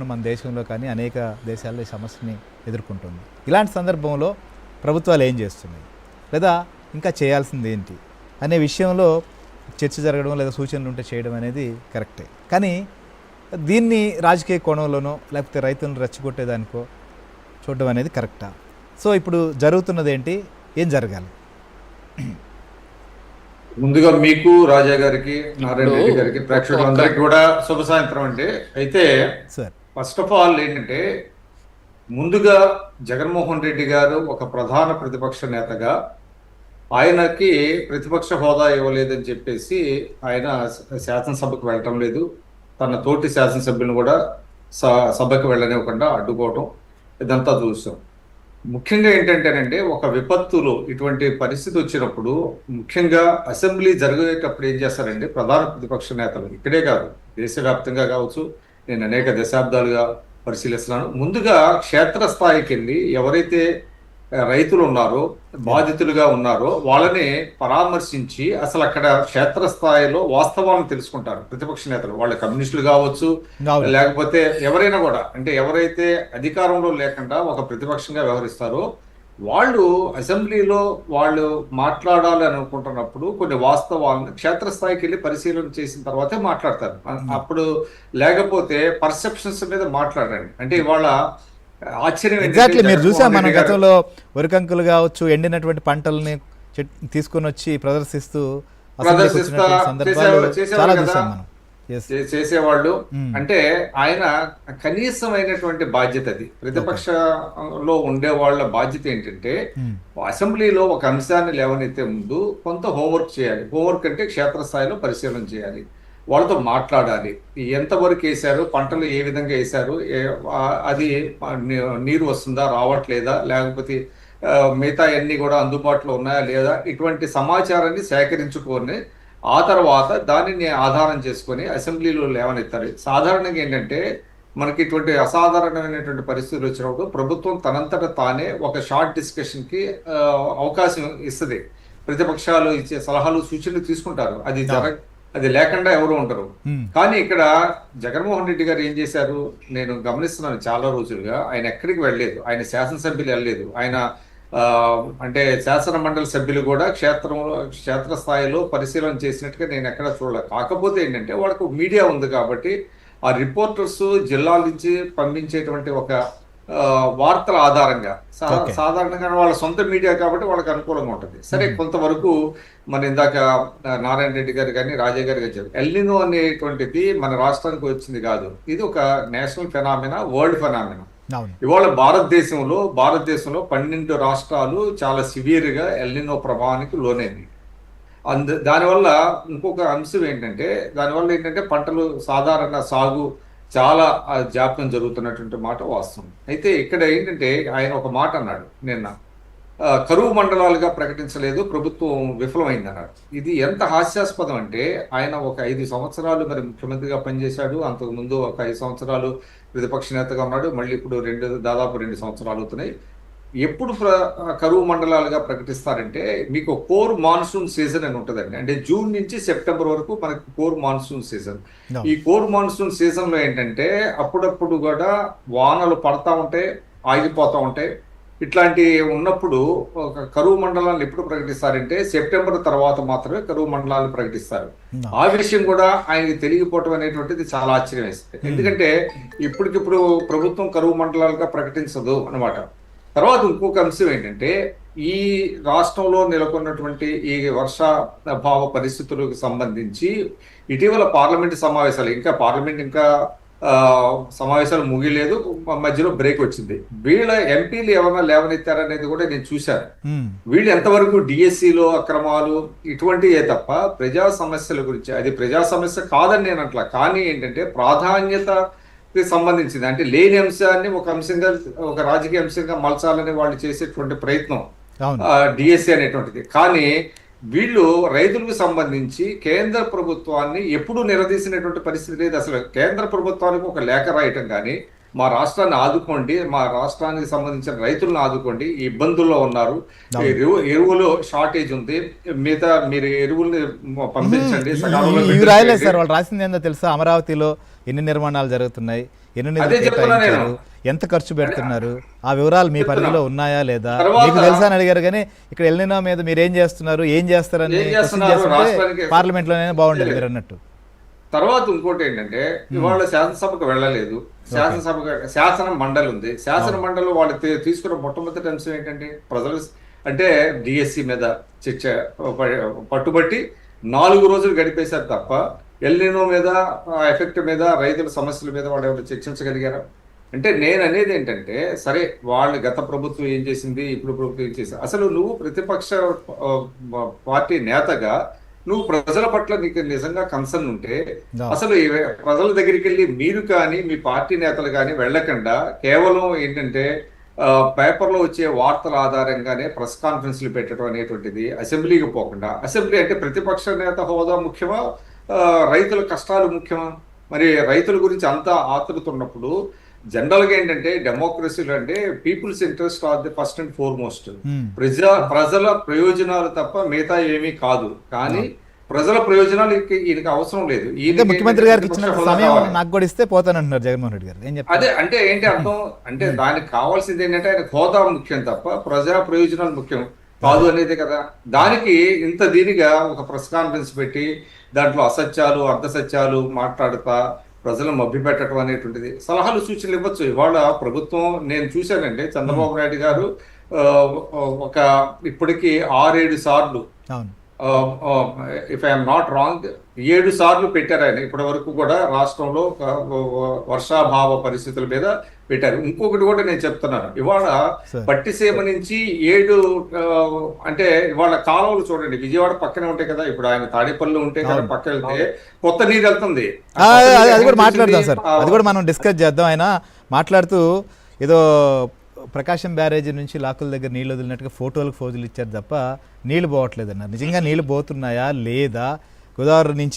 మన దేశంలో కానీ అనేక దేశాల్లో ఈ సమస్యని ఎదుర్కొంటుంది. ఇలాంటి సందర్భంలో ప్రభుత్వాలు ఏం చేస్తున్నాయి లేదా ఇంకా చేయాల్సింది ఏంటి అనే విషయంలో చర్చ జరగడం లేదా సూచనలు ఉంటే చేయడం అనేది కరెక్టే. కానీ దీన్ని రాజకీయ కోణంలోనో లేకపోతే రైతులను రెచ్చగొట్టేదానికో చూడడం అనేది కరెక్టా? సో ఇప్పుడు జరుగుతున్నది ఏంటి, ఏం జరగాలి? ముందుగా మీకు రాజా గారికి, నారాయణ రెడ్డి గారికి, ప్రేక్షకులందరికీ కూడా శుభ సాయంత్రం అండి. అయితే సార్, ఫస్ట్ ఆఫ్ ఆల్ ఏంటంటే, ముందుగా జగన్మోహన్ రెడ్డి గారు ఒక ప్రధాన ప్రతిపక్ష నేతగా ఆయనకి ప్రతిపక్ష హోదా ఇవ్వలేదని చెప్పేసి ఆయన శాసనసభకు వెళ్ళటం లేదు, తన తోటి శాసనసభ్యులను కూడా సభకు వెళ్ళనివ్వకుండా అడ్డుకోవటం, ఇదంతా చూసాం. ముఖ్యంగా ఏంటంటేనంటే, ఒక విపత్తులో ఇటువంటి పరిస్థితి వచ్చినప్పుడు ముఖ్యంగా అసెంబ్లీ జరిగేటప్పుడు ఏం చేస్తారంటే ప్రధాన ప్రతిపక్ష నేతలు, ఇక్కడే కాదు దేశవ్యాప్తంగా కావచ్చు, నేను అనేక దశాబ్దాలుగా పరిశీలిస్తున్నాను, ముందుగా క్షేత్రస్థాయికి వెళ్ళి ఎవరైతే రైతులు ఉన్నారో, బాధితులుగా ఉన్నారో వాళ్ళని పరామర్శించి అసలు అక్కడ క్షేత్రస్థాయిలో వాస్తవాలను తెలుసుకుంటారు ప్రతిపక్ష నేతలు. వాళ్ళు కమ్యూనిస్టులు కావచ్చు, లేకపోతే ఎవరైనా కూడా, అంటే ఎవరైతే అధికారంలో లేకుండా ఒక ప్రతిపక్షంగా వ్యవహరిస్తారో వాళ్ళు అసెంబ్లీలో వాళ్ళు మాట్లాడాలి అనుకుంటున్నప్పుడు కొన్ని వాస్తవాలను క్షేత్రస్థాయికి వెళ్ళి పరిశీలన చేసిన తర్వాతే మాట్లాడతారు. అప్పుడు లేకపోతే పర్సెప్షన్స్ మీద మాట్లాడండి. అంటే ఇవాళ ఆశ్చర్యం ఎగ్జాక్ట్లీ మీరు చూసాం, మన గతంలో వరికంకులు కావచ్చు, ఎండినటువంటి పంటల్ని తీసుకొని వచ్చి ప్రదర్శిస్తూ చేసేవాళ్ళు. అంటే ఆయన కనీసమైనటువంటి బాధ్యత అది. ప్రతిపక్షంలో ఉండే వాళ్ళ బాధ్యత ఏంటంటే అసెంబ్లీలో ఒక అంశాన్ని లేవనెత్తే ముందు కొంత హోంవర్క్ చేయాలి. హోంవర్క్ అంటే క్షేత్రస్థాయిలో పరిశీలన చేయాలి, వాళ్ళతో మాట్లాడాలి. ఎంతవరకు వేశారు, పంటలు ఏ విధంగా వేశారు, అది నీరు వస్తుందా రావట్లేదా, లేకపోతే మిగతా అన్ని కూడా అందుబాటులో ఉన్నాయా లేదా, ఇటువంటి సమాచారాన్ని సేకరించుకొని ఆ తర్వాత దానిని ఆధారం చేసుకొని అసెంబ్లీలో లేవనెత్తాలి. సాధారణంగా ఏంటంటే మనకి ఇటువంటి అసాధారణమైనటువంటి పరిస్థితులు వచ్చినప్పుడు ప్రభుత్వం తనంతట తానే ఒక షార్ట్ డిస్కషన్కి అవకాశం ఇస్తుంది. ప్రతిపక్షాలు ఇచ్చే సలహాలు సూచనలు తీసుకుంటారు, అది లేకుండా ఎవరు ఉండరు. కానీ ఇక్కడ జగన్మోహన్ రెడ్డి గారు ఏం చేశారు, నేను గమనిస్తున్నాను చాలా రోజులుగా, ఆయన ఎక్కడికి వెళ్ళలేదు, ఆయన శాసనసభ్యులు వెళ్ళలేదు, ఆయన అంటే శాసన మండలి సభ్యులు కూడా క్షేత్రస్థాయిలో పరిశీలన చేసినట్టుగా నేను ఎక్కడ చూడలేదు. కాకపోతే ఏంటంటే వాళ్ళకు మీడియా ఉంది కాబట్టి ఆ రిపోర్టర్స్ జిల్లాల నుంచి పంపించేటువంటి ఒక వార్తల ఆధారంగా సాధారణంగా వాళ్ళ సొంత మీడియా కాబట్టి వాళ్ళకి అనుకూలంగా ఉంటుంది. సరే, కొంతవరకు మన ఇందాక నారాయణ రెడ్డి గారు కానీ రాజా గారు కానీ చెప్పారు, ఎల్నినో అనేటువంటిది మన రాష్ట్రానికి వచ్చింది కాదు, ఇది ఒక నేషనల్ ఫెనామినా, వరల్డ్ ఫెనామినా. ఇవాళ భారతదేశంలో 12 రాష్ట్రాలు చాలా సివియర్గా ఎల్నినో ప్రభావానికి లోనైంది. దానివల్ల ఇంకొక అంశం ఏంటంటే, పంటలు సాధారణ సాగు చాలా జాప్యం జరుగుతున్నటువంటి మాట వాస్తవం. అయితే ఇక్కడ ఏంటంటే ఆయన ఒక మాట అన్నాడు నిన్న, కరువు మండలాలుగా ప్రకటించలేదు, ప్రభుత్వం విఫలమైంది అన్నాడు. ఇది ఎంత హాస్యాస్పదం అంటే, ఆయన ఒక 5 సంవత్సరాలు మరి ముఖ్యమంత్రిగా పనిచేశాడు, అంతకుముందు ఒక 5 సంవత్సరాలు ప్రతిపక్ష నేతగా ఉన్నాడు, మళ్ళీ ఇప్పుడు దాదాపు 2 సంవత్సరాలు అవుతున్నాయి. ఎప్పుడు కరువు మండలాలుగా ప్రకటిస్తారంటే, మీకు కోర్ మాన్సూన్ సీజన్ అని ఉంటుందండి. అంటే జూన్ నుంచి సెప్టెంబర్ వరకు మనకి కోర్ మాన్సూన్ సీజన్. ఈ కోర్ మాన్సూన్ సీజన్ లో ఏంటంటే అప్పుడప్పుడు కూడా వానలు పడతా ఉంటాయి, ఆగిపోతూ ఉంటాయి. ఇట్లాంటి ఉన్నప్పుడు ఒక కరువు మండలాన్ని ఎప్పుడు ప్రకటిస్తారంటే సెప్టెంబర్ తర్వాత మాత్రమే కరువు మండలాన్ని ప్రకటిస్తారు. ఆ విషయం కూడా ఆయనకి తెలియకపోవటం అనేటువంటిది చాలా ఆశ్చర్యం వేస్తుంది. ఎందుకంటే ఇప్పటికిప్పుడు ప్రభుత్వం కరువు మండలాలుగా ప్రకటించదు అన్నమాట. తర్వాత ఇంకొక అంశం ఏంటంటే, ఈ రాష్ట్రంలో నెలకొన్నటువంటి ఈ వర్షాభావ పరిస్థితులకు సంబంధించి ఇటీవల పార్లమెంట్ సమావేశాలు ముగిలేదు, మధ్యలో బ్రేక్ వచ్చింది. వీళ్ళ ఎంపీలు ఏమైనా లేవనెత్తారనేది కూడా నేను చూశాను. వీళ్ళు ఎంతవరకు డిఎస్సిలో అక్రమాలు ఇటువంటివే తప్ప ప్రజా సమస్యల గురించి, అది ప్రజా సమస్య కాదని నేను అట్లా, కానీ ఏంటంటే ప్రాధాన్యత సంబంధించింది, అంటే లేని అంశాన్ని ఒక అంశంగా, ఒక రాజకీయ అంశంగా మలచాలని వాళ్ళు చేసేటువంటి ప్రయత్నం డిఎస్సి అనేటువంటిది. కానీ వీళ్ళు రైతులకు సంబంధించి కేంద్ర ప్రభుత్వాన్ని ఎప్పుడూ నిలదీసినటువంటి పరిస్థితి లేదు. అసలు కేంద్ర ప్రభుత్వానికి ఒక లేఖ రాయటం కానీ, మా రాష్ట్రాన్ని ఆదుకోండి, మా రాష్ట్రానికి సంబంధించిన రైతులను ఆదుకోండి, ఇబ్బందుల్లో ఉన్నారు, ఎరువులు షార్టేజ్ ఉంది, మిగతా మీరు ఎరువుల్ని పంపించండి. రాసింది ఏందో తెలుసా, అమరావతిలో ఎన్ని నిర్మాణాలు జరుగుతున్నాయి, ఎన్ని అదే నిధులు చెప్తున్నా కేటాయించారు, ఎంత ఖర్చు పెడుతున్నారు, ఆ వివరాలు మీ పరిధిలో ఉన్నాయా లేదా, తర్వాత- మీకు తెలుసా అని అడిగారు. కానీ ఇక్కడ ఎల్నినో మీద మీరు ఏం చేస్తున్నారు, ఏం చేస్తారని ఏం క్వశ్చన్ చేస్తున్నారు, చేస్తుంటే రాష్ట్రానికి- పార్లమెంట్లోనే బాగుండేది మీరు అన్నట్టు. తర్వాత ఇంకోటి ఏంటంటే ఇవాళ శాసనసభకు వెళ్ళలేదు. శాసన మండలి ఉంది. శాసన మండలి వాళ్ళు తీసుకున్న మొట్టమొదటి అంశం ఏంటంటే ప్రజలు అంటే డిఎస్సి మీద చర్చ పట్టుబట్టి 4 రోజులు గడిపేశారు తప్ప ఎల్నినో మీద ఎఫెక్ట్ మీద రైతుల సమస్యల మీద వాళ్ళు ఎవరు చర్చించగలిగారా? అంటే నేను అనేది ఏంటంటే సరే వాళ్ళు గత ప్రభుత్వం ఏం చేసింది, ఇప్పుడు ప్రభుత్వం ఏం చేసింది, అసలు నువ్వు ప్రతిపక్ష పార్టీ నేతగా నువ్వు ప్రజల పట్ల నీకు నిజంగా కన్సర్న్ ఉంటే అసలు ప్రజల దగ్గరికి వెళ్ళి మీరు కానీ మీ పార్టీ నేతలు కానీ వెళ్ళకుండా కేవలం ఏంటంటే పేపర్లో వచ్చే వార్తల ఆధారంగానే ప్రెస్ కాన్ఫరెన్స్లు పెట్టడం అనేటువంటిది, అసెంబ్లీకి పోకుండా, అసెంబ్లీ అంటే ప్రతిపక్ష నేత హోదా ముఖ్యమా, రైతుల కష్టాలు ముఖ్యమా? మరి రైతుల గురించి అంతా ఆతృత ఉన్నప్పుడు జనరల్గా ఏంటంటే డెమోక్రసీలో అంటే people's interest are the first and foremost. ప్రజల ప్రయోజనాలు తప్ప మిగతా ఏమీ కాదు. కానీ ప్రజల ప్రయోజనాలు ఈయనకి అవసరం లేదు. ఇంకా ముఖ్యమంత్రి గారికి ఇచ్చిన సమయం నాకు కూడా ఇస్తే పోతానంటున్నారు జగన్మోహన్ రెడ్డి గారు. ఏం చెప్తారు? అదే అంటే ఏంటి అర్థం అంటే దానికి కావాల్సింది ఏంటంటే ఆయన హోదా ముఖ్యం తప్ప ప్రజా ప్రయోజనాలు ముఖ్యం కాదు అనేది కదా. దానికి ఇంత దీనిగా ఒక ప్రెస్ కాన్ఫరెన్స్ పెట్టి దాంట్లో అసత్యాలు అర్ధసత్యాలు మాట్లాడుతా ప్రజలను మభ్యపెట్టడం అనేటువంటిది, సలహాలు సూచనలు ఇవ్వచ్చు. ఇవాళ ప్రభుత్వం నేను చూశానండి, చంద్రబాబు నాయుడు గారు ఒక ఇప్పటికీ 6-7 సార్లు, ఇఫ్ ఐఎమ్ నాట్ రాంగ్, 7 సార్లు పెట్టారు ఆయన ఇప్పటి వరకు కూడా రాష్ట్రంలో వర్షాభావ పరిస్థితుల మీద పెట్టారు. ఇంకొకటి కూడా నేను చెప్తున్నాను, ఇవాళ పట్టిసీమ నుంచి 7 అంటే ఇవాళ కాలువలు చూడండి, విజయవాడ పక్కనే ఉంటాయి కదా. ఇప్పుడు ఆయన తాడేపల్లి ఉంటే కదా పక్క వెళ్తే కొత్త నీరు వెళ్తుంది. అది కూడా మాట్లాడదాం సార్, అది కూడా మనం డిస్కస్ చేద్దాం. ఆయన మాట్లాడుతూ ఏదో ప్రకాశం బ్యారేజీ నుంచి లాకుల దగ్గర నీళ్ళు వదిలినట్టుగా ఫోటోలకు ఫోజులు ఇచ్చారు తప్ప నీళ్లు పోవట్లేదు అన్నారు. నిజంగా నీళ్లు పోతున్నాయా లేదా? గోదావరి నుంచి